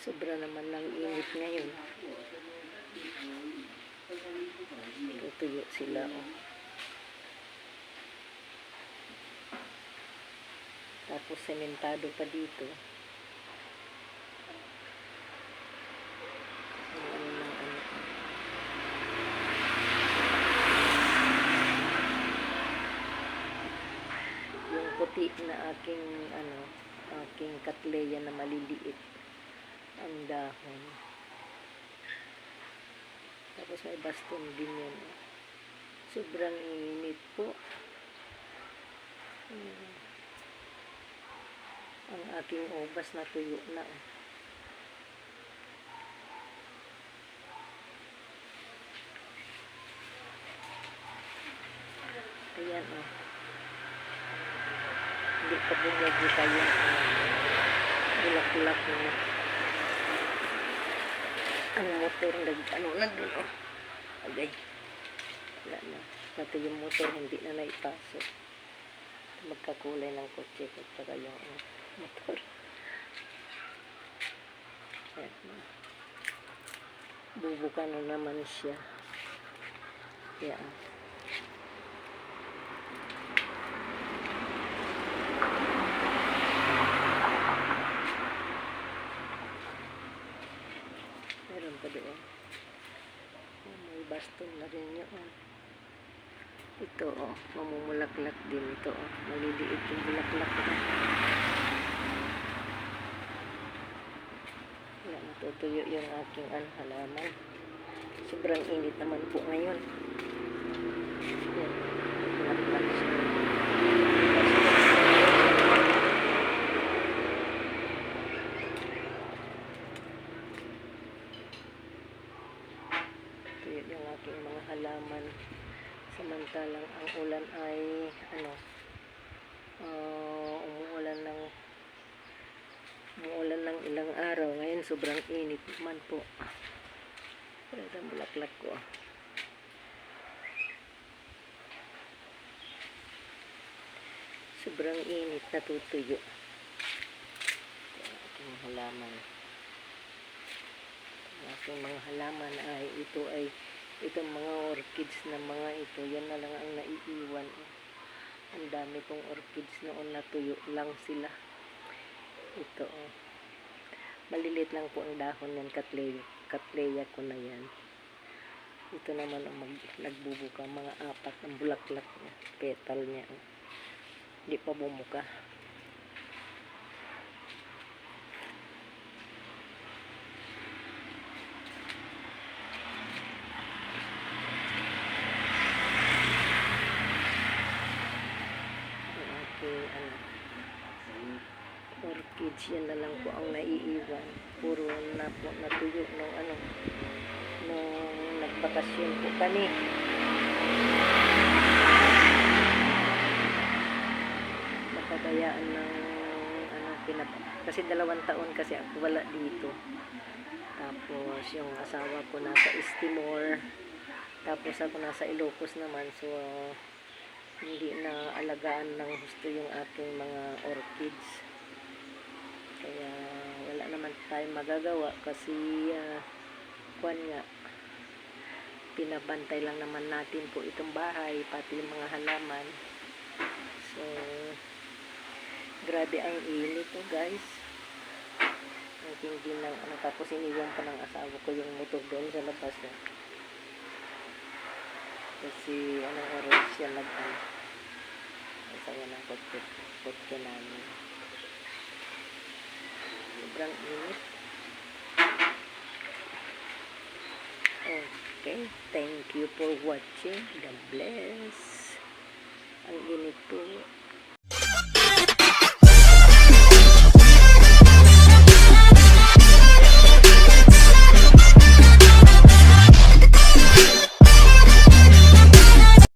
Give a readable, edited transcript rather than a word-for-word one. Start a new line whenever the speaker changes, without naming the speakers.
Sobra naman ng init ngayon. Tutuyo sila, oh. Tapos sementado pa dito. Yung puti na aking katleya na maliliit ang dahon. Tapos may baston din yun. Sobrang init po. Ang aking ubas na tuyo na. Ayan, oh. Hindi pa bumagita yung bulak-bulak na. Ang motor nandun, oh. Agay. Wala na. Pati yung motor hindi na naipasok. Magkakulay ng kotse at saka yung motor. Ayan. Bubuka na naman siya. Ayan. Meron pa doon. May baston na rin yun. Ito, oh, mamumulaklak din ito, oh. Maliliit yung bulaklak na. Wala, natutuyo yung aking halaman. Sobrang init naman po ngayon. Yan, bulaklak siya. Tuyo yung aking mga halaman. Samantalang ang ulan ay umuulan ng ilang araw. Ngayon sobrang init naman po. Pero ang bulaklak ko. Sobrang init, natutuyo. Ang aking halaman. Ang aking mga halaman ay itong mga orchids na mga ito, yan na lang ang naiiwan. Ang dami kong orchids noon, natuyo lang sila. Ito, oh. Malilit lang po ang dahon ng katleya ko na yan. Ito naman ang nagbubuka, mga 4 ng bulaklak niya, petal niya. Oh. Hindi pa bumuka. Orchids, yan na lang po ang naiiwan. Puro na po natuyo nung nagbakasyon po kami. Napabayaan ng kasi 2 taon kasi ako wala dito. Tapos yung asawa ko nasa Timor. Tapos ako nasa Ilocos naman. So hindi na alagaan ng gusto yung aking mga orchids. Kaya wala naman tayong magagawa kasi pinabantay lang naman natin po itong bahay, pati yung mga halaman. So grabe ang init, oh, guys. Ang hindi ng tapos iniwan pa ng asawa ko yung motor doon sa labas, eh. Kasi anong oras siya saya ng kotse namin. Sobrang init. Okay, thank you for watching. God bless. Ang init po.